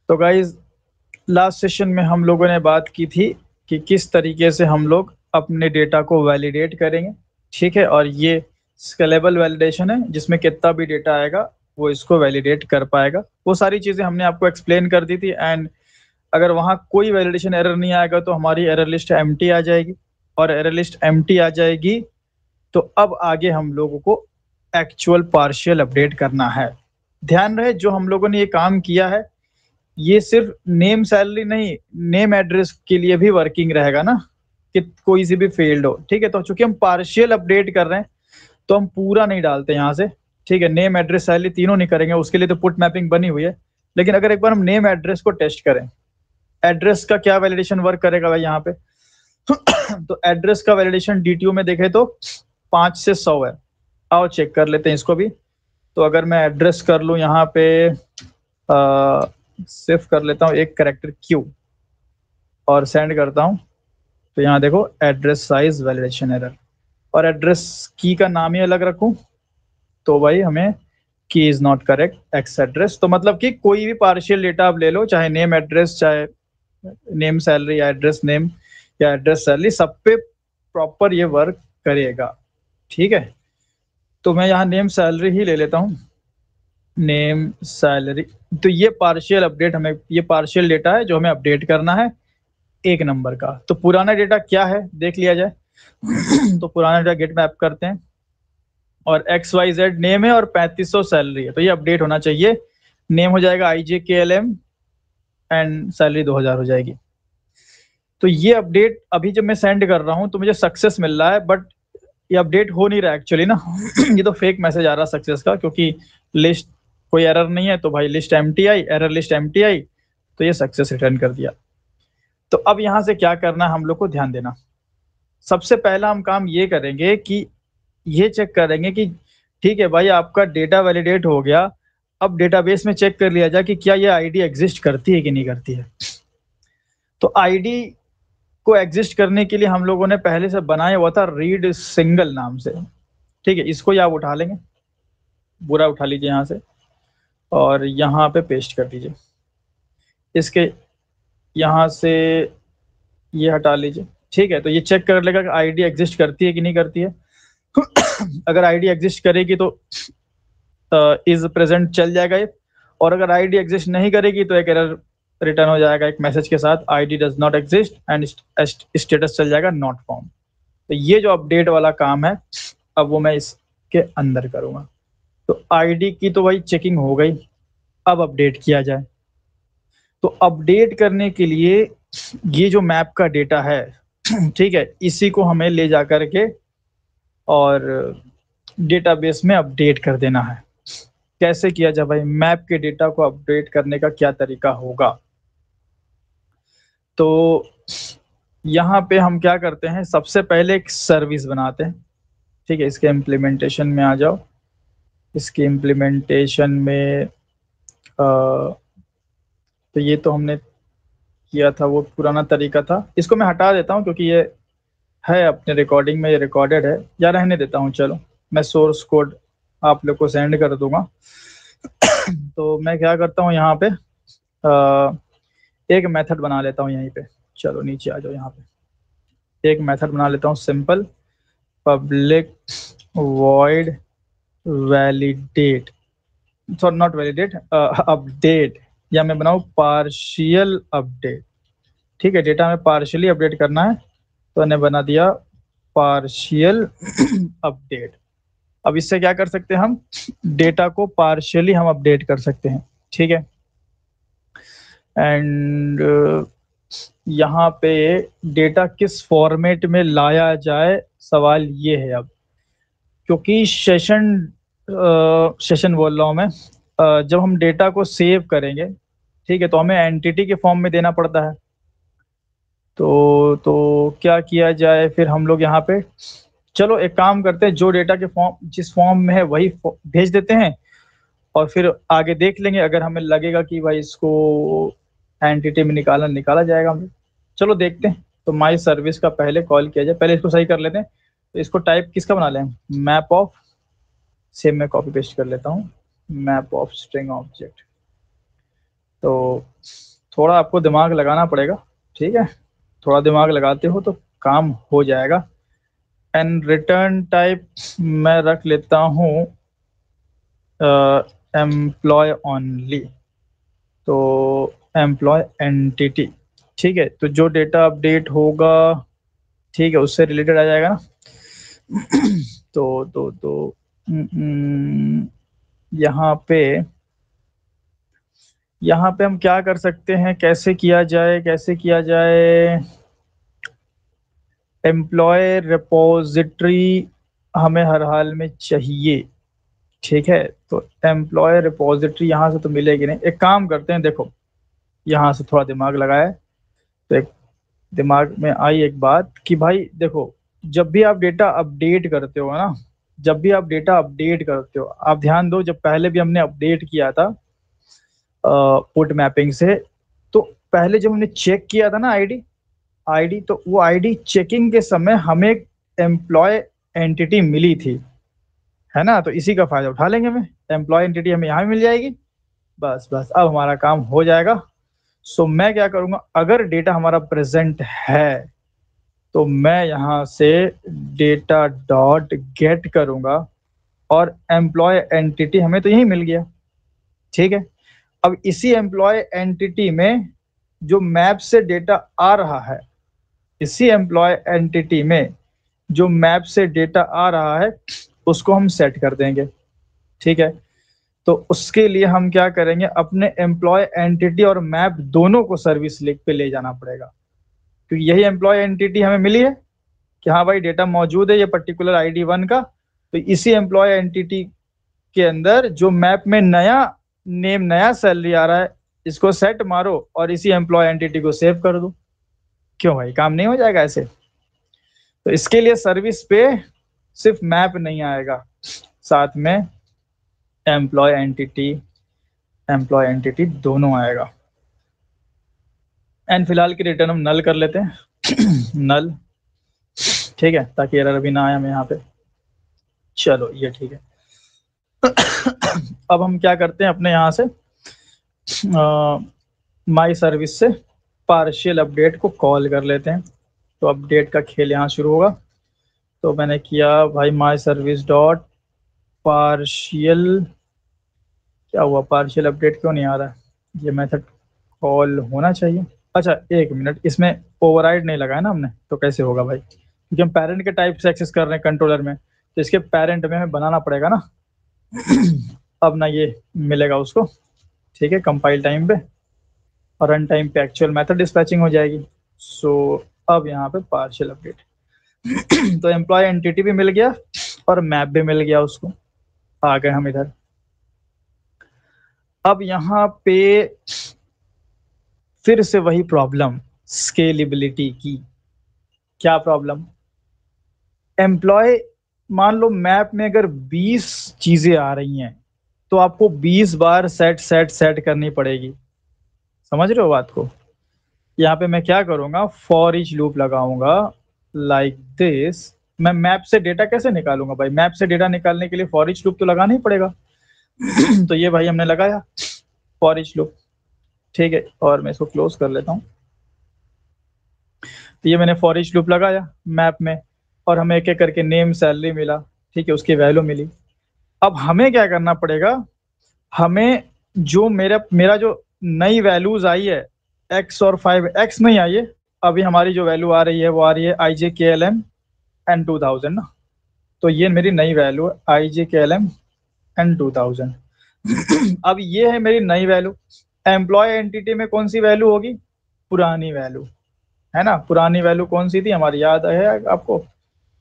तो guys last session में हम लोगों ने बात की थी कि किस तरीके से हम लोग अपने डेटा को वैलिडेट करेंगे, ठीक है। और ये स्केलेबल वैलिडेशन है जिसमें कितना भी डेटा आएगा वो इसको वैलिडेट कर पाएगा। वो सारी चीज़ें हमने आपको एक्सप्लेन कर दी थी। एंड अगर वहाँ कोई वैलिडेशन एरर नहीं आएगा तो हमारी एरर लिस्ट एम्प्टी आ जाएगी, और एरर लिस्ट एम्प्टी आ जाएगी तो अब आगे हम लोगों को एक्चुअल पार्शियल अपडेट करना है। ध्यान रहे जो हम लोगों ने ये काम किया है ये सिर्फ नेम सैलरी नहीं, नेम एड्रेस के लिए भी वर्किंग रहेगा ना, कि कोई सी भी फील्ड हो, ठीक है। तो चूंकि हम पार्शियल अपडेट कर रहे हैं तो हम पूरा नहीं डालते यहाँ से, ठीक है। नेम एड्रेस सैलरी तीनों नहीं करेंगे, उसके लिए तो पुट मैपिंग बनी हुई है। लेकिन अगर एक बार हम नेम एड्रेस को टेस्ट करें, एड्रेस का क्या वैलिडेशन वर्क करेगा भाई यहाँ पे तो एड्रेस का वैलिडेशन डीटीओ में देखें तो 5 से 100 है। आओ चेक कर लेते हैं इसको भी। तो अगर मैं एड्रेस कर लूँ यहाँ पे सिर्फ कर लेता हूँ एक करेक्टर क्यू और सेंड करता हूँ, तो यहाँ देखो एड्रेस साइज वैलिडेशन एरर। और एड्रेस की का नाम ही अलग रखूँ तो भाई हमें की is not correct x address. तो मतलब कि कोई भी पार्शियल डेटा आप ले लो, चाहे नेम एड्रेस, चाहे नेम सैलरी या एड्रेस नेम या एड्रेस सैलरी, सब पे प्रॉपर ये वर्क करेगा, ठीक है। तो मैं यहाँ नेम सैलरी ही ले लेता हूँ, नेम सैलरी। तो ये पार्शियल अपडेट, हमें ये पार्शियल डेटा है जो हमें अपडेट करना है एक नंबर का। तो पुराना डेटा क्या है देख लिया जाए तो पुराना डेटा गेट मैप करते हैं और XYZ नेम है और 3500 सैलरी है, तो ये अपडेट होना चाहिए। नेम हो जाएगा IJKLM एंड सैलरी 2000 हो जाएगी। तो ये अपडेट अभी जब मैं सेंड कर रहा हूँ तो मुझे सक्सेस मिल रहा है, बट ये अपडेट हो नहीं रहा एक्चुअली ना ये तो फेक मैसेज आ रहा सक्सेस का, क्योंकि लिस्ट कोई एरर नहीं है। तो भाई लिस्ट एम्प्टी आई, एरर लिस्ट एम्प्टी आई, तो ये सक्सेस रिटर्न कर दिया। तो अब यहाँ से क्या करना है हम लोग को ध्यान देना। सबसे पहला हम काम ये करेंगे कि ये चेक करेंगे कि ठीक है भाई आपका डेटा वैलिडेट हो गया, अब डेटाबेस में चेक कर लिया जाए कि क्या ये आईडी एग्जिस्ट करती है कि नहीं करती है। तो आईडी को एग्जिस्ट करने के लिए हम लोगों ने पहले से बनाया हुआ था रीड सिंगल नाम से, ठीक है। इसको ही आप उठा लेंगे, पूरा उठा लीजिए यहाँ से और यहाँ पे पेस्ट कर दीजिए। इसके यहाँ से ये हटा लीजिए, ठीक है। तो ये चेक कर लेगा कि आईडी एग्जिस्ट करती है कि नहीं करती है अगर आईडी एग्जिस्ट करेगी तो इज प्रेजेंट चल जाएगा ये, और अगर आईडी एग्जिस्ट नहीं करेगी तो एक एरर रिटर्न हो जाएगा एक मैसेज के साथ, ID does not exist and status चल जाएगा नॉट फाउंड। तो ये जो अपडेट वाला काम है अब वो मैं इसके अंदर करूँगा। तो आईडी की तो भाई चेकिंग हो गई, अब अपडेट किया जाए। तो अपडेट करने के लिए ये जो मैप का डेटा है ठीक है, इसी को हमें ले जा करके और डेटाबेस में अपडेट कर देना है। कैसे किया जाए भाई, मैप के डेटा को अपडेट करने का क्या तरीका होगा। तो यहाँ पे हम क्या करते हैं, सबसे पहले एक सर्विस बनाते हैं, ठीक है। इसके इम्प्लीमेंटेशन में आ जाओ। इसके इम्प्लीमेंटेशन में तो ये तो हमने किया था, वो पुराना तरीका था। इसको मैं हटा देता हूँ क्योंकि ये है अपने रिकॉर्डिंग में, ये रिकॉर्डेड है, या रहने देता हूँ। चलो मैं सोर्स कोड आप लोग को सेंड कर दूंगा तो मैं क्या करता हूँ यहाँ पे एक मेथड बना लेता हूँ यहीं पे। चलो नीचे आ जाओ, यहाँ पे एक मेथड बना लेता हूँ simple, public void validate, sorry not validate, update, या मैं बनाऊँ पार्शियल अपडेट, ठीक है। डेटा में पार्शियली अपडेट करना है तो मैंने बना दिया पार्शियल अपडेट। अब इससे क्या कर सकते हैं, हम डेटा को पार्शियली हम अपडेट कर सकते हैं, ठीक है। एंड यहाँ पे डेटा किस फॉर्मेट में लाया जाए, सवाल ये है अब, क्योंकि सेशन बोल रहा हूँ मैं, जब हम डेटा को सेव करेंगे, ठीक है, तो हमें एंटिटी के फॉर्म में देना पड़ता है। तो क्या किया जाए फिर हम लोग यहाँ पे, चलो एक काम करते हैं, जो डेटा के फॉर्म जिस फॉर्म में है वही भेज देते हैं और फिर आगे देख लेंगे। अगर हमें लगेगा कि भाई इसको एंटिटी में निकाला जाएगा हमें, चलो देखते हैं। तो माई सर्विस का पहले कॉल किया जाए, पहले इसको सही कर लेते हैं। तो इसको टाइप किसका बना लें, मैप ऑफ, सेम मैं कॉपी पेस्ट कर लेता हूँ, मैप ऑफ स्ट्रिंग ऑब्जेक्ट, तो थोड़ा आपको दिमाग लगाना पड़ेगा, ठीक है, थोड़ा दिमाग लगाते हो तो काम हो जाएगा। एंड रिटर्न टाइप मैं रख लेता हूँ एम्प्लॉय ओनली, तो एम्प्लॉय एंटिटी, ठीक है। तो जो डेटा अपडेट होगा, ठीक है, उससे रिलेटेड आ जाएगा ना। तो यहाँ पे हम क्या कर सकते हैं, कैसे किया जाए, कैसे किया जाए। एम्प्लॉय रिपोजिटरी हमें हर हाल में चाहिए, ठीक है। तो एम्प्लॉय रिपोजिटरी यहाँ से तो मिलेगी नहीं, एक काम करते हैं, देखो यहाँ से थोड़ा दिमाग लगाए तो एक दिमाग में आई एक बात कि भाई देखो, जब भी आप डेटा अपडेट करते हो ना, जब भी आप डेटा अपडेट करते हो, आप ध्यान दो, जब पहले भी हमने अपडेट किया था पुट मैपिंग से, तो पहले जब हमने चेक किया था ना आईडी आईडी, तो वो आईडी चेकिंग के समय हमें एक एम्प्लॉय एंटिटी मिली थी, है ना। तो इसी का फायदा उठा लेंगे, हमें एम्प्लॉय एंटिटी हमें यहाँ मिल जाएगी। बस बस अब हमारा काम हो जाएगा। सो मैं क्या करूंगा, अगर डेटा हमारा प्रेजेंट है तो मैं यहाँ से डेटा डॉट गेट करूंगा, और एम्प्लॉय एंटिटी हमें तो यही मिल गया, ठीक है। अब इसी एम्प्लॉय एंटिटी में जो मैप से डेटा आ रहा है, इसी एम्प्लॉय एंटिटी में जो मैप से डेटा आ रहा है, उसको हम सेट कर देंगे, ठीक है। तो उसके लिए हम क्या करेंगे, अपने एम्प्लॉय एंटिटी और मैप दोनों को सर्विस लिंक पे ले जाना पड़ेगा, क्योंकि यही एम्प्लॉय एंटिटी हमें मिली है कि हाँ भाई डेटा मौजूद है ये पर्टिकुलर ID1 का। तो इसी एम्प्लॉय एंटिटी के अंदर जो मैप में नया नेम, नया सैलरी आ रहा है, इसको सेट मारो और इसी एम्प्लॉय एंटिटी को सेव कर दो। क्यों भाई, काम नहीं हो जाएगा ऐसे? तो इसके लिए सर्विस पे सिर्फ मैप नहीं आएगा, साथ में एम्प्लॉय एंटिटी दोनों आएगा। एंड फिलहाल की रिटर्न हम नल कर लेते हैं नल, ठीक है, ताकि एरर भी ना आए हमें यहाँ पे। चलो ये ठीक है। अब हम क्या करते हैं, अपने यहाँ से माई सर्विस से पार्शियल अपडेट को कॉल कर लेते हैं। तो अपडेट का खेल यहाँ शुरू होगा। तो मैंने किया भाई माई सर्विस डॉट पार्शियल, क्या हुआ, पार्शियल अपडेट क्यों नहीं आ रहा है? ये मेथड कॉल होना चाहिए। अच्छा एक मिनट, इसमें ओवरराइड नहीं लगाया ना हमने, तो कैसे होगा भाई, क्योंकि हम पेरेंट के टाइप से एक्सेस कर रहे हैं कंट्रोलर में, तो इसके पेरेंट में हमें बनाना पड़ेगा ना। अब ना ये मिलेगा उसको, ठीक है, कंपाइल टाइम पे, और रन टाइम पे एक्चुअल मेथड डिस्पैचिंग हो जाएगी। सो अब यहाँ पे पार्शियल अपडेट तो एम्प्लॉय एंटिटी भी मिल गया और मैप भी मिल गया उसको। आ गए हम इधर। अब यहाँ पे फिर से वही प्रॉब्लम, स्केलेबिलिटी की। क्या प्रॉब्लम? एम्प्लॉय, मान लो मैप में अगर 20 चीजें आ रही हैं, तो आपको 20 बार सेट सेट सेट करनी पड़ेगी। समझ रहे हो बात को? यहाँ पे मैं क्या करूंगा, फॉर ईच लूप लगाऊंगा लाइक दिस। मैं मैप से डेटा कैसे निकालूंगा भाई? मैप से डेटा निकालने के लिए फॉर ईच लूप तो लगाना ही पड़ेगा। तो ये भाई हमने लगाया फॉर ईच लूप, ठीक है, और मैं इसको क्लोज कर लेता हूँ। तो ये मैंने फॉर ईच लूप लगाया मैप में, और हमें एक एक करके नेम, सैलरी मिला, ठीक है, उसकी वैल्यू मिली। अब हमें क्या करना पड़ेगा, हमें जो मेरा जो नई वैल्यूज आई है x और 5x नहीं आई है, अभी हमारी जो वैल्यू आ रही है वो आ रही है IJKLM and 2000 ना। तो ये मेरी नई वैल्यू है IJKLM and 2000। अब ये है मेरी नई वैल्यू। एम्प्लॉय एंटिटी में कौन सी वैल्यू होगी? पुरानी वैल्यू, है ना। पुरानी वैल्यू कौन सी थी हमारी, याद है आपको?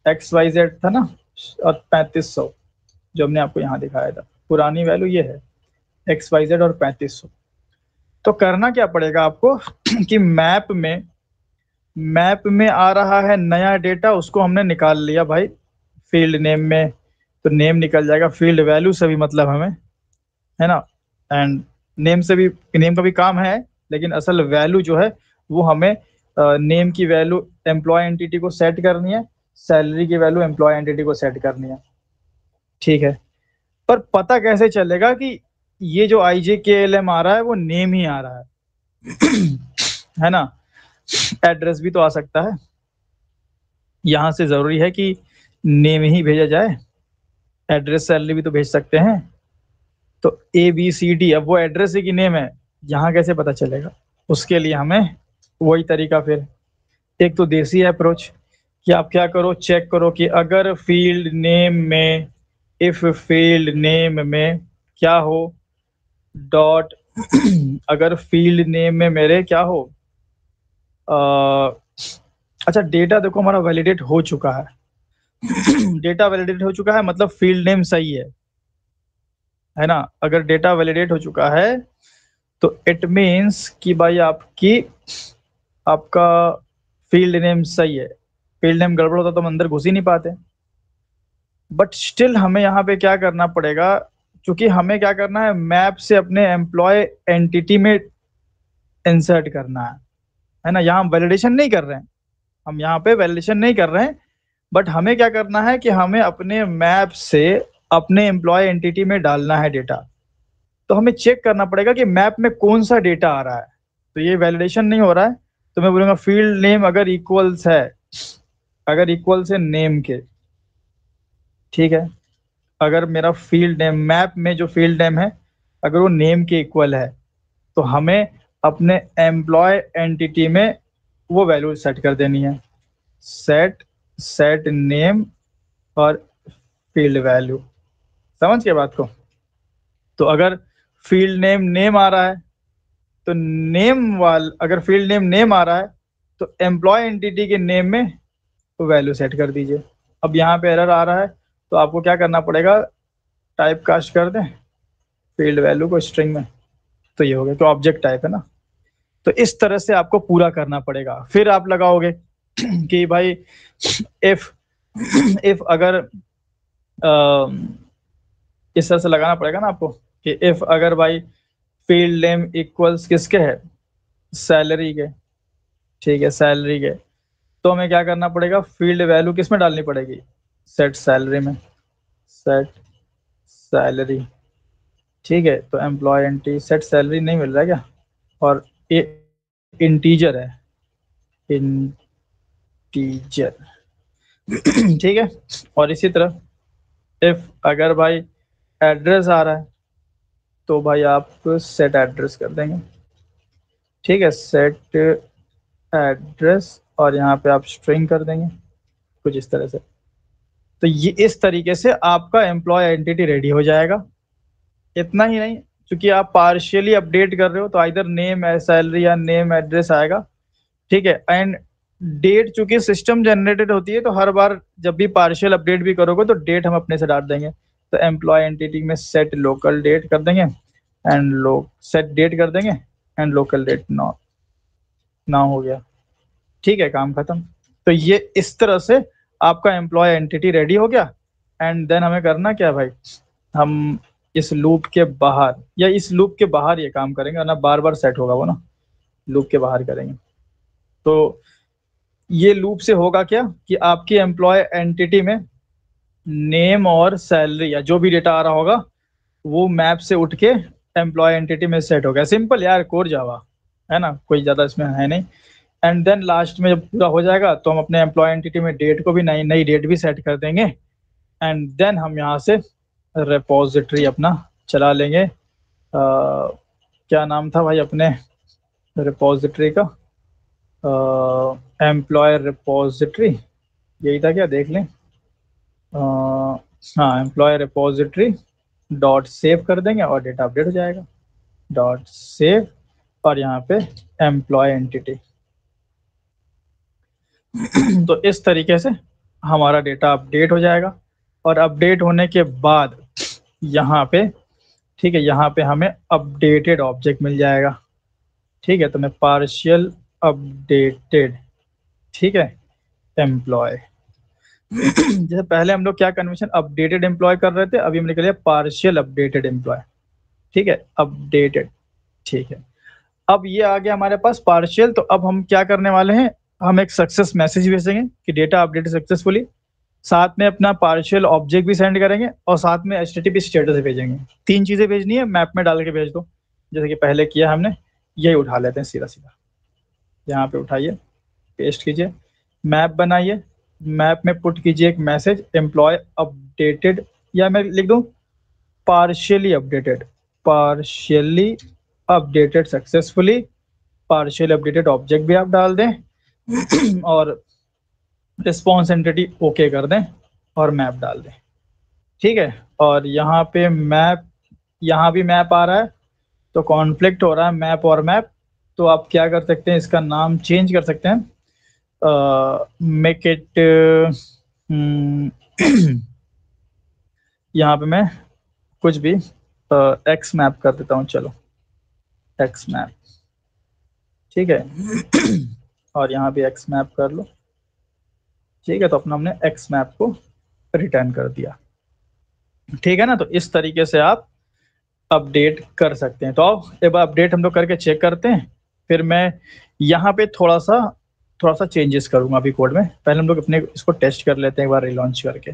XYZ था ना, और 3500 जो हमने आपको यहाँ दिखाया था, पुरानी वैल्यू ये है XYZ और 3500। तो करना क्या पड़ेगा आपको कि मैप में आ रहा है नया डेटा, उसको हमने निकाल लिया भाई फील्ड नेम में, तो नेम निकल जाएगा। फील्ड वैल्यू से भी मतलब हमें, है ना, एंड नेम से भी, नेम का भी काम है, लेकिन असल वैल्यू जो है वो हमें नेम की वैल्यू एम्प्लॉय एंटिटी को सेट करनी है, सैलरी की वैल्यू एम्प्लॉय एंटिटी को सेट करनी है, ठीक है। पर पता कैसे चलेगा कि ये जो IJKLM आ रहा है वो नेम ही आ रहा है है ना। एड्रेस भी तो आ सकता है, यहाँ से जरूरी है कि नेम ही भेजा जाए, एड्रेस सैलरी भी तो भेज सकते हैं। तो ABCD, अब वो एड्रेस है कि नेम है, यहाँ कैसे पता चलेगा? उसके लिए हमें वही तरीका, फिर एक तो देसी अप्रोच कि आप क्या करो, चेक करो कि अगर फील्ड नेम में, इफ फील्ड नेम में क्या हो डॉट अगर फील्ड नेम में मेरे क्या हो, अच्छा डेटा देखो हमारा वैलिडेट हो चुका है डेटा वैलिडेट हो चुका है मतलब फील्ड नेम सही है ना। अगर डेटा वैलिडेट हो चुका है तो इट मीन्स कि भाई आपका फील्ड नेम सही है। फील्ड नेम गड़बड़ होता तो हम अंदर घुस ही नहीं पाते। बट स्टिल हमें यहाँ पे क्या करना पड़ेगा, क्योंकि हमें क्या करना है, मैप से अपने एम्प्लॉय एंटिटी में इंसर्ट करना है ना। यहाँ हम वैलिडेशन नहीं कर रहे हैं, हम यहाँ पे वैलिडेशन नहीं कर रहे हैं, बट हमें क्या करना है कि हमें अपने मैप से अपने एम्प्लॉय एंटिटी में डालना है डेटा। तो हमें चेक करना पड़ेगा कि मैप में कौन सा डेटा आ रहा है। तो ये वैलिडेशन नहीं हो रहा है, तो मैं बोलूंगा फील्ड नेम अगर इक्वल्स है, अगर इक्वल्स है नेम के, ठीक है, अगर मेरा फील्ड नेम मैप में जो फील्ड नेम है अगर वो नेम के इक्वल है, तो हमें अपने एम्प्लॉय एंटिटी में वो वैल्यू सेट कर देनी है, सेट नेम और फील्ड वैल्यू। समझ गए बात को? तो अगर फील्ड नेम आ रहा है तो अगर फील्ड नेम आ रहा है तो एम्प्लॉय एंटिटी के नेम में वैल्यू सेट कर दीजिए। अब यहाँ पे एरर आ रहा है तो आपको क्या करना पड़ेगा, टाइप कास्ट कर दें फील्ड वैल्यू को स्ट्रिंग में, तो ये हो गया, तो ऑब्जेक्ट टाइप है ना। तो इस तरह से आपको पूरा करना पड़ेगा। फिर आप लगाओगे कि भाई इफ अगर इस तरह से लगाना पड़ेगा ना आपको कि इफ अगर भाई फील्ड नेम इक्वल्स किसके है, सैलरी के, ठीक है, सैलरी के, तो हमें क्या करना पड़ेगा, फील्ड वैल्यू किस में डालनी पड़ेगी, सेट सैलरी में, सेट सैलरी, ठीक है। तो एम्प्लॉय एंटी सेट सैलरी नहीं मिल रहा है क्या, और ये इंटीजर है, इंटीजर ठीक है। और इसी तरह इफ अगर भाई एड्रेस आ रहा है तो भाई आप सेट एड्रेस कर देंगे, ठीक है, सेट एड्रेस, और यहाँ पे आप स्ट्रिंग कर देंगे कुछ इस तरह से। तो ये इस तरीके से आपका एम्प्लॉय एंटिटी रेडी हो जाएगा। इतना ही नहीं, क्योंकि आप पार्शियली अपडेट कर रहे हो तो आइदर नेम सैलरी या नेम एड्रेस आएगा, ठीक है। एंड डेट चूंकि सिस्टम जनरेटेड होती है तो हर बार जब भी पार्शियल अपडेट भी करोगे तो डेट हम अपने से डाल देंगे। तो एम्प्लॉय एंटिटी में सेट लोकल डेट कर देंगे एंड सेट डेट कर देंगे एंड लोकल डेट ना हो गया, ठीक है, काम खत्म। तो ये इस तरह से आपका एम्प्लॉय एंटिटी रेडी हो गया। एंड देन हमें करना क्या भाई, हम इस लूप के बाहर या इस लूप के बाहर ये काम करेंगे, वरना बार बार सेट होगा वो ना, लूप के बाहर करेंगे। तो ये लूप से होगा क्या कि आपकी एम्प्लॉय एंटिटी में नेम और सैलरी या जो भी डेटा आ रहा होगा वो मैप से उठ के एम्प्लॉय एंटिटी में सेट हो गया। सिंपल यार, कोर जावा है ना, कोई ज़्यादा इसमें है नहीं। एंड देन लास्ट में जब पूरा हो जाएगा तो हम अपने एम्प्लॉय एंटिटी में डेट को भी नई डेट भी सेट कर देंगे। एंड देन हम यहाँ से रिपोजिटरी अपना चला लेंगे। क्या नाम था भाई अपने रिपोजिटरी का, एम्प्लॉय रिपोजिटरी, यही था क्या, देख लें। हाँ, एम्प्लॉय रिपोजिटरी डॉट सेव कर देंगे और डेटा अपडेट हो जाएगा, डॉट सेव, और यहाँ पे एम्प्लॉय एंटिटी तो इस तरीके से हमारा डेटा अपडेट हो जाएगा। और अपडेट होने के बाद यहाँ पे, ठीक है, यहाँ पे हमें अपडेटेड ऑब्जेक्ट मिल जाएगा, ठीक है। तो मैं पार्शियल अपडेटेड, ठीक है, एम्प्लॉय जैसे पहले हम लोग क्या कन्वेंशन अपडेटेड एम्प्लॉय कर रहे थे, अभी हमने कर लिया पार्शियल अपडेटेड एम्प्लॉय, ठीक है, अपडेटेड, ठीक है। अब ये आ गया हमारे पास पार्शियल। तो अब हम क्या करने वाले हैं, हम एक सक्सेस मैसेज भेजेंगे कि डेटा अपडेट सक्सेसफुली। साथ में अपना पार्शियल ऑब्जेक्ट भी सेंड करेंगे और साथ में HTTP स्टेटस भेजेंगे। 3 चीजें भेजनी है, मैप में डाल के भेज दो, जैसे कि पहले किया हमने। यही उठा लेते हैं सीधा सीधा, यहाँ पे उठाइए, पेस्ट कीजिए, मैप बनाइए, मैप में पुट कीजिए एक मैसेज एम्प्लॉय अपडेटेड, या मैं लिख दूं partially updated, partially updated successfully, partially updated object भी आप डाल दें और रिस्पॉन्स एंटिटी ओके कर दें और मैप डाल दें। ठीक है, और यहाँ पे मैप, यहाँ भी मैप आ रहा है तो कॉन्फ्लिक्ट हो रहा है मैप और मैप, तो आप क्या कर सकते हैं, इसका नाम चेंज कर सकते हैं, मेक इट यहाँ पे मैं कुछ भी एक्स मैप कर देता हूँ, चलो एक्स मैप, ठीक है और यहाँ भी एक्स मैप कर लो, ठीक है। तो अपना हमने एक्स मैप को रिटर्न कर दिया, ठीक है ना। तो इस तरीके से आप अपडेट कर सकते हैं। तो आओ एक बार अपडेट हम लोग करके चेक करते हैं, फिर मैं यहाँ पे थोड़ा सा चेंजेस करूंगा अभी कोड में। पहले हम लोग अपने इसको टेस्ट कर लेते हैं एक बार रिलॉन्च करके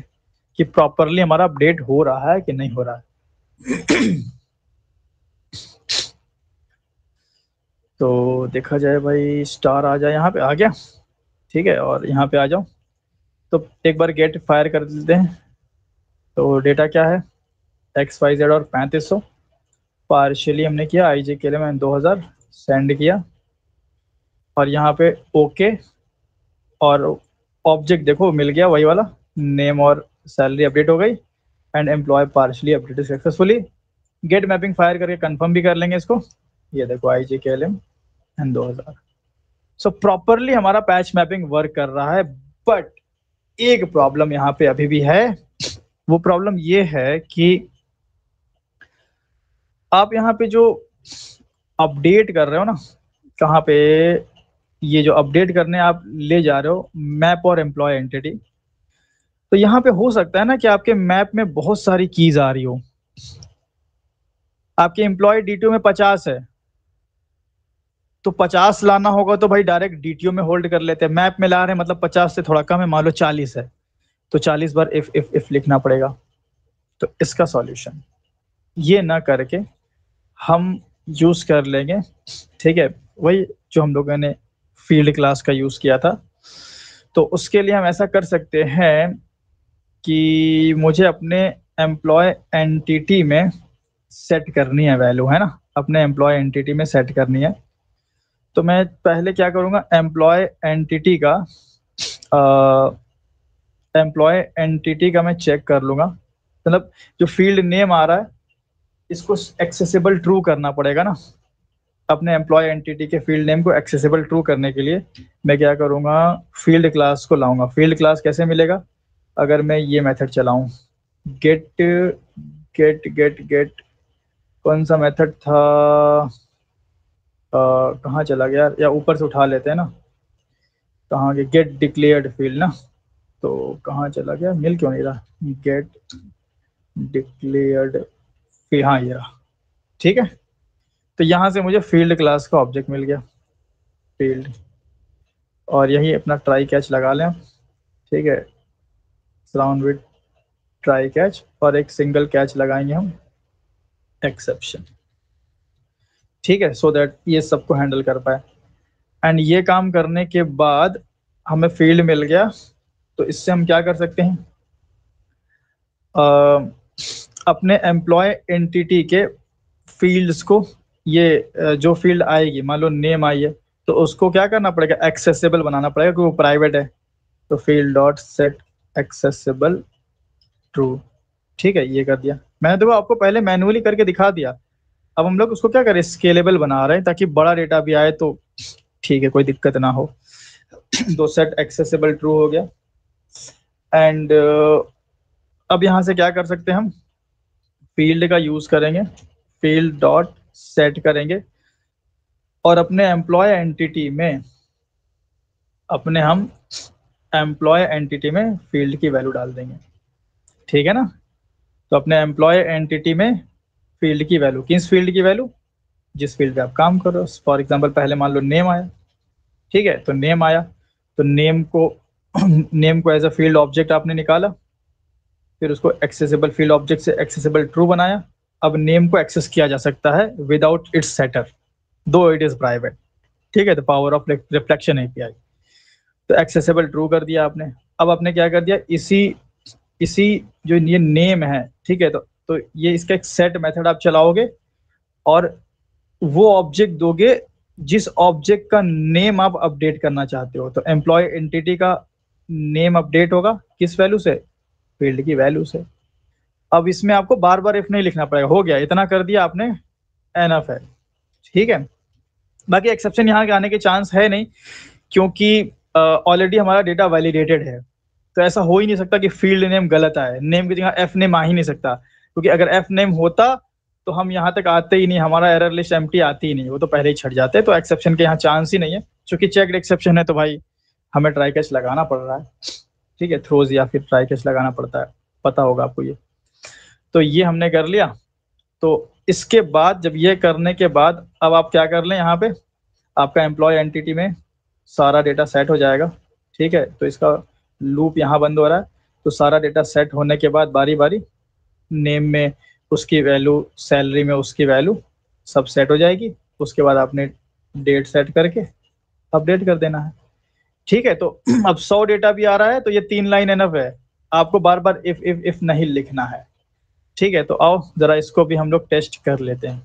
कि प्रॉपरली हमारा अपडेट हो रहा है कि नहीं हो रहा है तो देखा जाए भाई, स्टार आ जाए, यहाँ पे आ गया, ठीक है। और यहाँ पे आ जाओ, तो एक बार गेट फायर कर देते हैं। तो डेटा क्या है, XYZ और 3500 पार्शियली हमने किया, IJ के लिए मैंने 2000 सेंड किया और यहाँ पे ओके, और ऑब्जेक्ट देखो मिल गया वही वाला, नेम और सैलरी अपडेट हो गई and employee partially updated successfully. Get mapping fire करके कंफर्म भी कर लेंगे इसको, ये देखो IJ KLM and 2000। So properly हमारा पैच मैपिंग वर्क कर रहा है, बट एक प्रॉब्लम यहाँ पे अभी भी है। वो प्रॉब्लम ये है कि आप यहाँ पे जो अपडेट कर रहे हो ना, कहाँ पे ये जो अपडेट करने आप ले जा रहे हो मैप और एम्प्लॉय एंटिटी, तो यहाँ पे हो सकता है ना कि आपके मैप में बहुत सारी कीज आ रही हो। आपके एम्प्लॉय DTO में 50 है, तो 50 लाना होगा तो भाई डायरेक्ट DTO में होल्ड कर लेते हैं। मैप में ला रहे हैं मतलब 50 से थोड़ा कम है, मान लो 40 है, तो 40 बार इफ लिखना पड़ेगा। तो इसका सॉल्यूशन ये ना करके हम यूज कर लेंगे, ठीक है, वही जो हम लोगों ने फील्ड क्लास का यूज किया था। तो उसके लिए हम ऐसा कर सकते हैं कि मुझे अपने एम्प्लॉय एंटिटी में सेट करनी है वैल्यू, है ना, अपने एम्प्लॉय एंटिटी में सेट करनी है। तो मैं पहले क्या करूंगा, एम्प्लॉय एंटिटी का मैं चेक कर लूंगा, मतलब जो फील्ड नेम आ रहा है इसको एक्सेसिबल ट्रू करना पड़ेगा ना। अपने एम्प्लॉय एंटिटी के फील्ड नेम को एक्सेसिबल ट्रू करने के लिए मैं क्या करूंगा, फील्ड क्लास को लाऊंगा। फील्ड क्लास कैसे मिलेगा, अगर मैं ये मेथड चलाऊं, गेट गेट गेट गेट, कौन सा मेथड था, कहाँ चला गया, या ऊपर से उठा लेते हैं ना, कहाँ के, गेट डिक्लेयर्ड फील्ड ना, तो कहाँ चला गया, मिल क्यों नहीं रहा, गेट डिक्लेयर्ड फील्ड, हाँ ये रहा, ठीक है। तो यहाँ से मुझे फील्ड क्लास का ऑब्जेक्ट मिल गया, फील्ड, और यही अपना ट्राई कैच लगा लें, ठीक है, सराउंड विद ट्राई कैच, और एक सिंगल कैच लगाएंगे हम, एक्सेप्शन, ठीक है, सो दैट ये सबको हैंडल कर पाए। एंड ये काम करने के बाद हमें फील्ड मिल गया, तो इससे हम क्या कर सकते हैं, अपने एम्प्लॉय एंटिटी के फील्ड्स को, ये जो फील्ड आएगी, मान लो नेम आई है, तो उसको क्या करना पड़ेगा, एक्सेसिबल बनाना पड़ेगा क्योंकि वो प्राइवेट है। तो field dot set accessible true, ठीक है, ये कर दिया मैंने। देखो आपको पहले मैन्युअली करके दिखा दिया, अब हम लोग उसको क्या करें, स्केलेबल बना रहे हैं ताकि बड़ा डेटा भी आए तो ठीक है, कोई दिक्कत ना हो तो सेट एक्सेसिबल ट्रू हो गया। एंड अब यहाँ से क्या कर सकते हैं, हम फील्ड का यूज करेंगे, फील्ड डॉट सेट करेंगे और अपने एम्प्लॉय एंटिटी में, अपने हम एम्प्लॉय एंटिटी में फील्ड की वैल्यू डाल देंगे, ठीक है ना। तो अपने एम्प्लॉय एंटिटी में फील्ड की वैल्यू, किस फील्ड की वैल्यू, जिस फील्ड पे आप काम करो। फॉर एग्जांपल पहले मान लो नेम आया, ठीक है, तो नेम आया, तो नेम को नेम को एज अ फील्ड ऑब्जेक्ट आपने निकाला, फिर उसको एक्सेसिबल फील्ड ऑब्जेक्ट से एक्सेसिबल ट्रू बनाया। अब नेम को एक्सेस किया जा सकता है विदाउट इट्स सेटर, दो इट इज प्राइवेट। ठीक है, तो पावर ऑफ रिफ्लेक्शन एपीआई, तो एक्सेसिबल ट्रू कर दिया आपने। अब आपने क्या कर दिया, इसी इसी जो ये नेम है, ठीक है, तो ये इसका एक सेट मेथड आप चलाओगे और वो ऑब्जेक्ट दोगे जिस ऑब्जेक्ट का नेम आप अपडेट करना चाहते हो। तो एम्प्लॉय एंटिटी का नेम अपडेट होगा किस वैल्यू से, फील्ड की वैल्यू से। अब इसमें आपको बार बार इफ नहीं लिखना पड़ेगा, हो गया, इतना कर दिया आपने, एनफ है। ठीक है, बाकी एक्सेप्शन यहाँ के आने के चांस है नहीं, क्योंकि ऑलरेडी हमारा डेटा वैलिडेटेड है। तो ऐसा हो ही नहीं सकता कि फील्ड नेम गलत आए, नेम की जगह एफ नेम आ ही नहीं सकता, क्योंकि अगर एफ नेम होता तो हम यहाँ तक आते ही नहीं, हमारा एरर लिस्ट एम्प्टी आती ही नहीं, वो तो पहले ही छट जाते। तो एक्सेप्शन के यहाँ चांस ही नहीं है, क्योंकि चेक्ड एक्सेप्शन है तो भाई हमें ट्राई कैच लगाना पड़ रहा है। ठीक है, थ्रोज या फिर ट्राई कैच लगाना पड़ता है, पता होगा आपको ये। तो ये हमने कर लिया। तो इसके बाद, जब ये करने के बाद, अब आप क्या कर लें, यहाँ पे आपका एम्प्लॉय एंटिटी में सारा डेटा सेट हो जाएगा। ठीक है, तो इसका लूप यहाँ बंद हो रहा है। तो सारा डेटा सेट होने के बाद बारी बारी नेम में उसकी वैल्यू, सैलरी में उसकी वैल्यू, सब सेट हो जाएगी। उसके बाद आपने डेट सेट करके अपडेट कर देना है। ठीक है, तो अब 100 डेटा भी आ रहा है तो ये 3 लाइन एनफ है, आपको बार बार इफ नहीं लिखना है। ठीक है, तो आओ जरा इसको भी हम लोग टेस्ट कर लेते हैं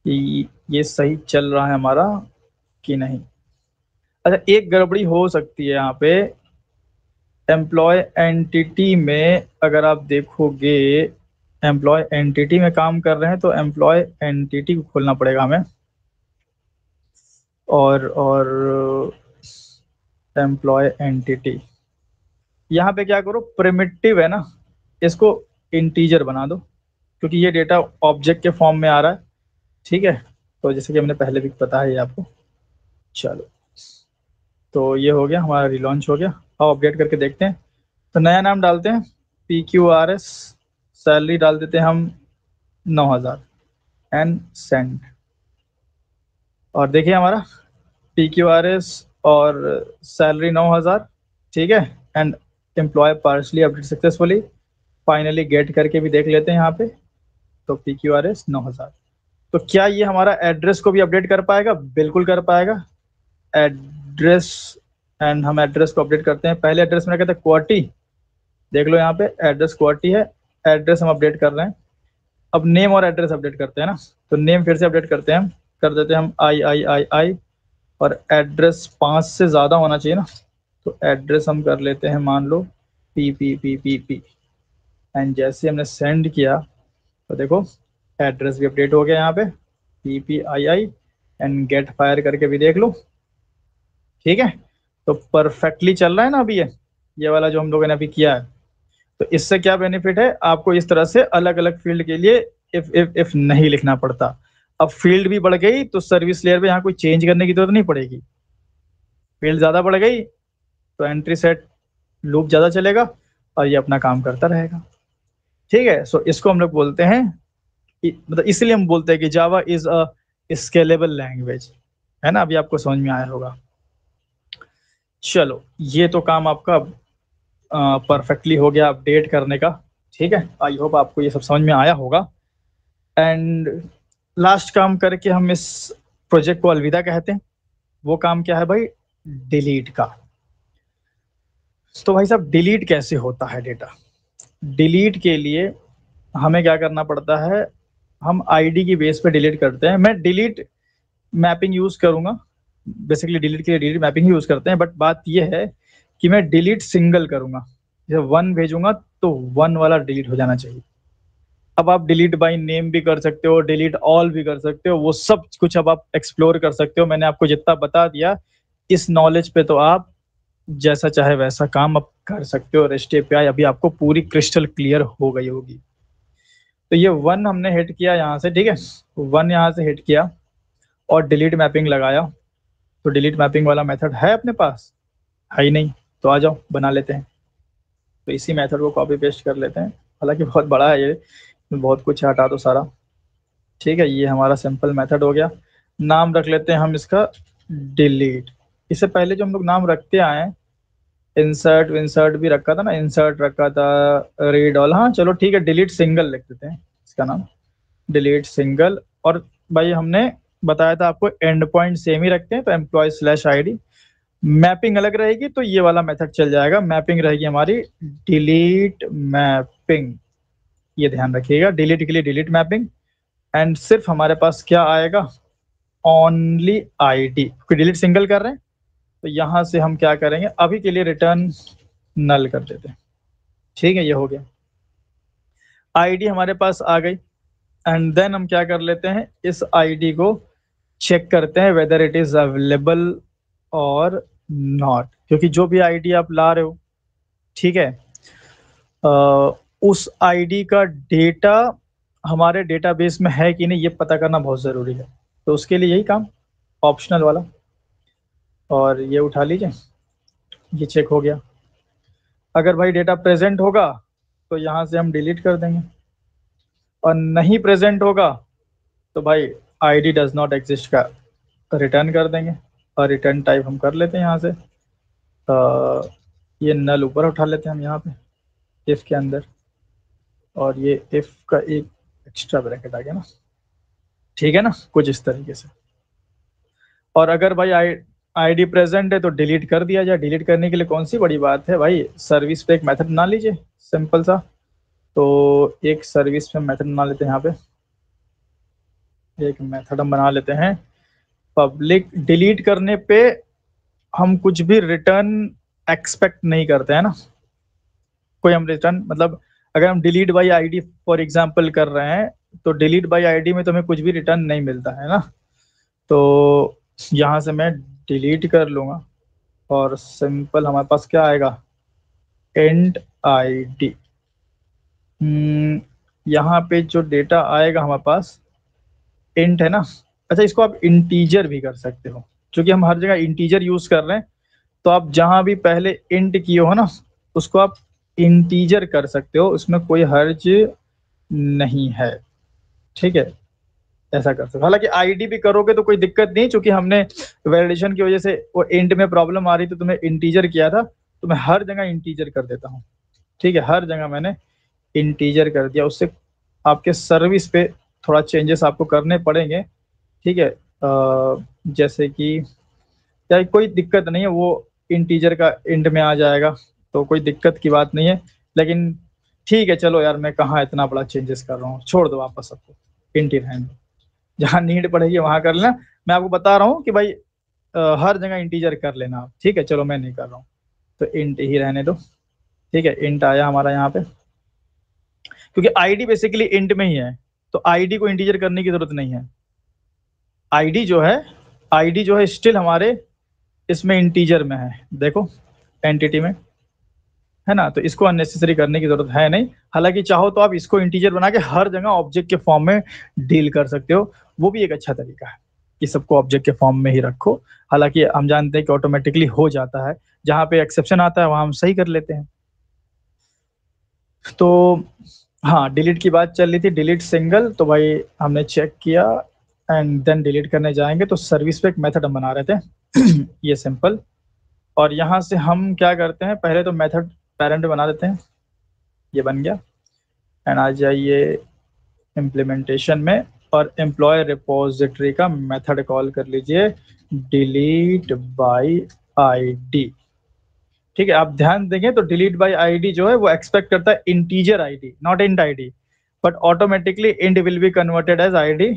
कि ये सही चल रहा है हमारा कि नहीं। अच्छा, एक गड़बड़ी हो सकती है यहाँ पे, एम्प्लॉय एंटिटी में अगर आप देखोगे, एम्प्लॉय एंटिटी में काम कर रहे हैं तो एम्प्लॉय एंटिटी को खोलना पड़ेगा हमें, और एम्प्लॉय एंटिटी, यहाँ पे क्या करो, प्रिमिटिव है ना, इसको इंटीजर बना दो, क्योंकि ये डेटा ऑब्जेक्ट के फॉर्म में आ रहा है। ठीक है, तो जैसे कि हमने पहले भी बताया है आपको। चलो, तो ये हो गया हमारा, रिलॉन्च हो गया। अब अपडेट करके देखते हैं। तो नया नाम डालते हैं, PQRS, सैलरी डाल देते हैं हम 9000 एंड सेंड। और देखिए हमारा PQRS और सैलरी 9000, ठीक है, and employee partially update successfully. Finally get करके भी देख लेते हैं यहाँ पे, तो PQRS 9000। तो क्या ये हमारा एड्रेस को भी अपडेट कर पाएगा? बिल्कुल कर पाएगा। एड्रेस, एंड हम एड्रेस को अपडेट करते हैं। पहले एड्रेस में कहते हैं क्वार्टी, देख लो यहाँ पे एड्रेस क्वार्टी है, एड्रेस हम अपडेट कर रहे हैं। अब नेम और एड्रेस अपडेट करते हैं ना, तो नेम फिर से अपडेट करते हैं हम, कर देते हैं हम I, और एड्रेस 5 से ज़्यादा होना चाहिए ना, तो एड्रेस हम कर लेते हैं, मान लो P। एंड जैसे हमने सेंड किया तो देखो एड्रेस भी अपडेट हो गया यहाँ पे PPII, एंड गेट फायर करके भी देख लो। ठीक है, तो परफेक्टली चल रहा है ना अभी ये वाला जो हम लोगों ने अभी किया है। तो इससे क्या बेनिफिट है, आपको इस तरह से अलग अलग फील्ड के लिए इफ नहीं लिखना पड़ता। अब फील्ड भी बढ़ गई तो सर्विस लेयर पे यहाँ कोई चेंज करने की जरूरत नहीं पड़ेगी। फील्ड ज्यादा बढ़ गई तो एंट्री सेट लूप ज्यादा चलेगा और ये अपना काम करता रहेगा। ठीक है, सो इसको हम लोग बोलते हैं, मतलब इसलिए हम बोलते हैं कि Java is a scalable language, है ना, अभी आपको समझ में आया होगा। चलो, ये तो काम आपका परफेक्टली हो गया अपडेट करने का। ठीक है, आई होप आपको ये सब समझ में आया होगा। एंड लास्ट काम करके हम इस प्रोजेक्ट को अलविदा कहते हैं। वो काम क्या है भाई, डिलीट का। तो भाई साहब, डिलीट कैसे होता है डेटा? डिलीट के लिए हमें क्या करना पड़ता है, हम आईडी की बेस पे डिलीट करते हैं। मैं डिलीट मैपिंग यूज करूंगा, बेसिकली डिलीट के लिए डिलीट मैपिंग ही यूज करते हैं, बट बात यह है कि मैं डिलीट सिंगल करूंगा। जब 1 भेजूंगा तो 1 वाला डिलीट हो जाना चाहिए। अब आप डिलीट बाय नेम भी कर सकते हो, डिलीट ऑल भी कर सकते हो, वो सब कुछ अब आप एक्सप्लोर कर सकते हो। मैंने आपको जितना बता दिया, इस नॉलेज पे तो आप जैसा चाहे वैसा काम आप कर सकते हो। रेस्ट एपीआई अभी आपको पूरी क्रिस्टल क्लियर हो गई होगी। तो ये 1 हमने हिट किया यहाँ से, ठीक है, 1 यहाँ से हिट किया और डिलीट मैपिंग लगाया। तो डिलीट मैपिंग वाला मेथड है अपने पास? है ही नहीं, तो आ जाओ बना लेते हैं। तो इसी मेथड को कॉपी पेस्ट कर लेते हैं, हालांकि बहुत बड़ा है ये, बहुत कुछ हटा दो सारा। ठीक है, ये हमारा सिंपल मेथड हो गया। नाम रख लेते हैं हम इसका डिलीट। इससे पहले जो हम लोग नाम रखते आए हैं इंसर्ट इंसर्ट भी रखा था ना, इंसर्ट रखा था, रीड ऑल, हाँ चलो ठीक है, डिलीट सिंगल लिख देते हैं इसका नाम, डिलीट सिंगल। और भाई हमने बताया था आपको एंड पॉइंट सेम ही रखते हैं, तो एम्प्लॉय स्लैश आईडी। मैपिंग अलग रहेगी तो ये वाला मेथड चल जाएगा, मैपिंग रहेगी हमारी डिलीट मैपिंग, ये ध्यान रखिएगा, डिलीट के लिए डिलीट मैपिंग। एंड सिर्फ हमारे पास क्या आएगा, ओनली आईडी, क्योंकि डिलीट सिंगल कर रहे हैं तो यहां से हम क्या करेंगे, अभी के लिए रिटर्न नल कर देते हैं। ठीक है, ये हो गया, आईडी हमारे पास आ गई। एंड देन हम क्या कर लेते हैं, इस आईडी को चेक करते हैं वेदर इट इज अवेलेबल और नॉट, क्योंकि जो भी आईडी आप ला रहे हो, ठीक है, उस आईडी का डेटा हमारे डेटाबेस में है कि नहीं ये पता करना बहुत ज़रूरी है। तो उसके लिए यही काम, ऑप्शनल वाला, और ये उठा लीजिए, ये चेक हो गया। अगर भाई डेटा प्रेजेंट होगा तो यहाँ से हम डिलीट कर देंगे, और नहीं प्रेजेंट होगा तो भाई आईडी डज नॉट एग्जिस्ट का रिटर्न कर देंगे। और रिटर्न टाइप हम कर लेते हैं यहाँ से, ये नल ऊपर उठा लेते हैं हम यहाँ पे इफ के अंदर, और ये इफ का एक एक्स्ट्रा ब्रैकेट आ गया ना, ठीक है ना, कुछ इस तरीके से। और अगर भाई आईडी प्रेजेंट है तो डिलीट कर दिया जाए। डिलीट करने के लिए कौन सी बड़ी बात है भाई, सर्विस पे एक मेथड बना लीजिए सिंपल सा। तो एक सर्विस पे मेथड बना लेते हैं, यहाँ पे एक मेथड हम बना लेते हैं पब्लिक। डिलीट करने पे हम कुछ भी रिटर्न एक्सपेक्ट नहीं करते हैं ना, कोई हम रिटर्न, मतलब अगर हम delete by ID for example कर रहे हैं तो डिलीट बाई आईडी में तो हमें कुछ भी रिटर्न नहीं मिलता है ना। तो यहाँ से मैं डिलीट कर लूँगा और सिंपल हमारे पास क्या आएगा, एंड आईडी। यहाँ पे जो डेटा आएगा हमारे पास इंट है ना, अच्छा इसको आप इंटीजर भी कर सकते हो, क्योंकि हम हर जगह इंटीजर यूज कर रहे हैं। तो आप जहां भी पहले इंट किए हो ना उसको आप इंटीजर कर सकते हो, उसमें कोई हर्ज नहीं है, ठीक है, ऐसा कर सकते हो। हालांकि आईडी भी करोगे तो कोई दिक्कत नहीं, क्योंकि हमने वैलिडेशन की वजह से वो इंट में प्रॉब्लम आ रही थी तो मैं इंटीजर किया था, तो मैं हर जगह इंटीजर कर देता हूँ, ठीक है, हर जगह मैंने इंटीजर कर दिया। उससे आपके सर्विस पे थोड़ा चेंजेस आपको करने पड़ेंगे, ठीक है, जैसे कि या कोई दिक्कत नहीं है, वो इंटीजर का इंट में आ जाएगा तो कोई दिक्कत की बात नहीं है। लेकिन ठीक है चलो यार, मैं कहाँ इतना बड़ा चेंजेस कर रहा हूँ, छोड़ दो वापस सबको, इंट ही रहने दो, जहाँ नीड पड़ेगी वहां कर लेना। मैं आपको बता रहा हूँ कि भाई हर जगह इंटीजर कर लेना आप, ठीक है, चलो मैं नहीं कर रहा हूँ, तो इंट ही रहने दो, ठीक है। इंट आया हमारा यहाँ पे, क्योंकि आईडी बेसिकली इंट में ही है तो आईडी को इंटीजर करने की जरूरत नहीं है। आईडी जो है स्टिल हमारे इसमें इंटीजर में है, देखो एंटिटी में है ना, तो इसको अननेसेसरी करने की जरूरत है नहीं। हालांकि चाहो तो आप इसको इंटीजर बना के हर जगह ऑब्जेक्ट के फॉर्म में डील कर सकते हो, वो भी एक अच्छा तरीका है कि सबको ऑब्जेक्ट के फॉर्म में ही रखो। हालांकि हम जानते हैं कि ऑटोमेटिकली हो जाता है, जहां पे एक्सेप्शन आता है वहां हम सही कर लेते हैं। तो हाँ, डिलीट की बात चल रही थी, डिलीट सिंगल, तो भाई हमने चेक किया एंड देन डिलीट करने जाएंगे तो सर्विस पे एक मेथड हम बना रहे थे ये सिंपल। और यहाँ से हम क्या करते हैं, पहले तो मेथड पेरेंट बना देते हैं, ये बन गया। एंड आ जाइए इम्प्लीमेंटेशन में और एम्प्लॉय रिपोजिटरी का मेथड कॉल कर लीजिए डिलीट बाय आईडी, ठीक है। आप ध्यान देंगे तो डिलीट बाय आईडी जो है वो एक्सपेक्ट करता है integer ID, not int ID, but automatically int will be converted as ID,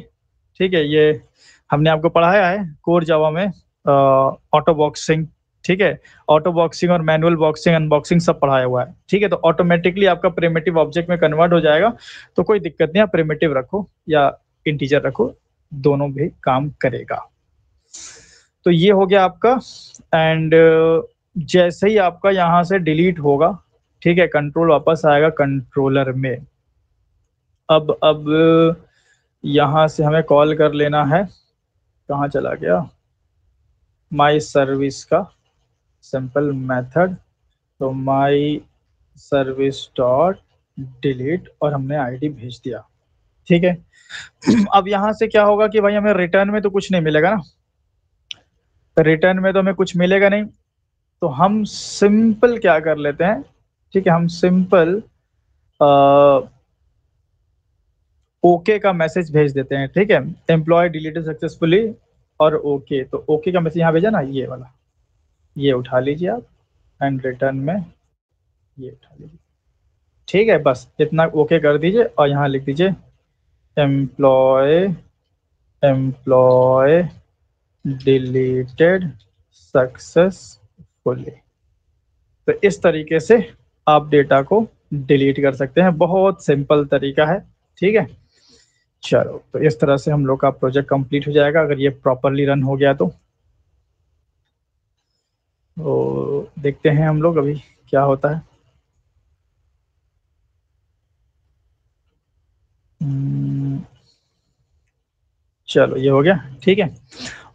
ठीक है। ये हमने आपको पढ़ाया है कोर जावा में ऑटो बॉक्सिंग, ठीक है, ऑटो बॉक्सिंग और मैनुअल बॉक्सिंग अनबॉक्सिंग सब पढ़ाया हुआ है, ठीक है। तो ऑटोमेटिकली आपका प्रिमिटिव ऑब्जेक्ट में कन्वर्ट हो जाएगा, तो कोई दिक्कत नहीं, आप प्रिमिटिव रखो या इंटीजर रखो, दोनों भी काम करेगा। तो ये हो गया आपका। एंड जैसे ही आपका यहाँ से डिलीट होगा, ठीक है, कंट्रोल वापस आएगा कंट्रोलर में। अब यहाँ से हमें कॉल कर लेना है, कहाँ चला गया, माई सर्विस का सिंपल मेथड, तो माई सर्विस डॉट डिलीट और हमने आईडी भेज दिया, ठीक है। अब यहाँ से क्या होगा कि भाई हमें रिटर्न में तो कुछ नहीं मिलेगा ना, रिटर्न में तो हमें कुछ मिलेगा नहीं, तो हम सिंपल क्या कर लेते हैं, ठीक है, हम सिंपल ओके का मैसेज भेज देते हैं, ठीक है, एम्प्लॉय डिलीटेड सक्सेसफुली और ओके। तो ओके का मैसेज यहाँ भेजा ना, ये वाला, ये उठा लीजिए आप, एंड रिटर्न में ये उठा लीजिए, ठीक है, बस इतना ओके कर दीजिए और यहाँ लिख दीजिए एम्प्लॉय एम्प्लॉय डिलीटेड सक्सेसफुली। तो इस तरीके से आप डेटा को डिलीट कर सकते हैं, बहुत सिंपल तरीका है, ठीक है। चलो, तो इस तरह से हम लोग का प्रोजेक्ट कंप्लीट हो जाएगा अगर ये प्रॉपरली रन हो गया तो देखते हैं हम लोग अभी क्या होता है। चलो, ये हो गया, ठीक है।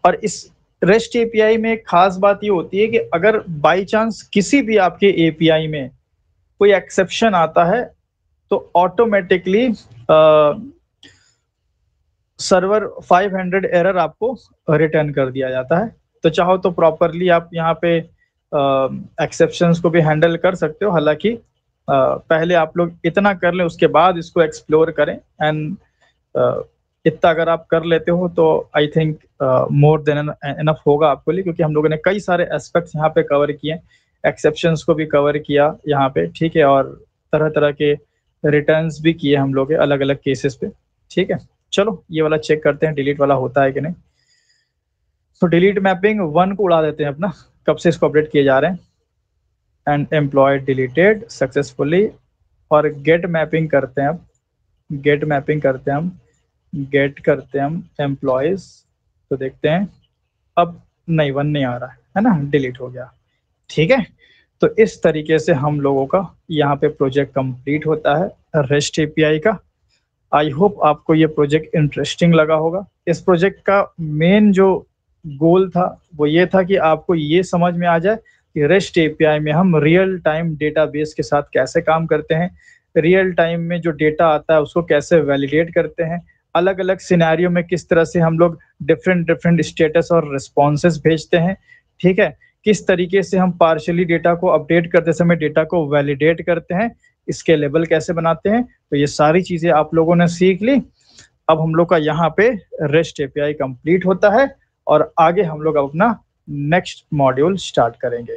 और इस रेस्ट एपीआई में एक खास बात ये होती है कि अगर बाय चांस किसी भी आपके एपीआई में कोई एक्सेप्शन आता है तो ऑटोमेटिकली सर्वर 500 एरर आपको रिटर्न कर दिया जाता है। तो चाहो तो प्रॉपरली आप यहाँ पे एक्सेप्शंस को भी हैंडल कर सकते हो, हालांकि पहले आप लोग इतना कर लें, उसके बाद इसको एक्सप्लोर करें। एंड इतना अगर आप कर लेते हो तो I think more than enough होगा आपके लिए, क्योंकि हम लोगों ने कई सारे एस्पेक्ट्स यहाँ पे कवर किए, एक्सेप्शंस को भी कवर किया यहाँ पे, ठीक है, और तरह तरह के रिटर्न्स भी किए हम लोग अलग अलग केसेस पे, ठीक है। चलो, ये वाला चेक करते हैं डिलीट वाला होता है कि नहीं। तो डिलीट मैपिंग 1 को उड़ा देते हैं अपना, कब से इसको अपडेट किए जा रहे हैं, एंड एम्प्लॉय डिलीटेड सक्सेसफुली। और गेट मैपिंग करते हैं, अब गेट मैपिंग करते हैं हम, गेट करते हैं हम एम्प्लॉयज। तो देखते हैं, अब नहीं 1 नहीं आ रहा है ना, डिलीट हो गया, ठीक है। तो इस तरीके से हम लोगों का यहाँ पे प्रोजेक्ट कंप्लीट होता है रेस्ट एपीआई का। आई होप आपको ये प्रोजेक्ट इंटरेस्टिंग लगा होगा। इस प्रोजेक्ट का मेन जो गोल था वो ये था कि आपको ये समझ में आ जाए कि रेस्ट एपीआई में हम रियल टाइम डेटाबेस के साथ कैसे काम करते हैं, रियल टाइम में जो डेटा आता है उसको कैसे वैलिडेट करते हैं, अलग अलग सिनेरियो में किस तरह से हम लोग डिफरेंट डिफरेंट स्टेटस और रिस्पॉन्सेस भेजते हैं, ठीक है, किस तरीके से हम पार्शियली डेटा को अपडेट करते समय डेटा को वैलिडेट करते हैं, स्केलेबल कैसे बनाते हैं। तो ये सारी चीजें आप लोगों ने सीख ली। अब हम लोग का यहाँ पे रेस्ट एपीआई कंप्लीट होता है और आगे हम लोग अपना नेक्स्ट मॉड्यूल स्टार्ट करेंगे।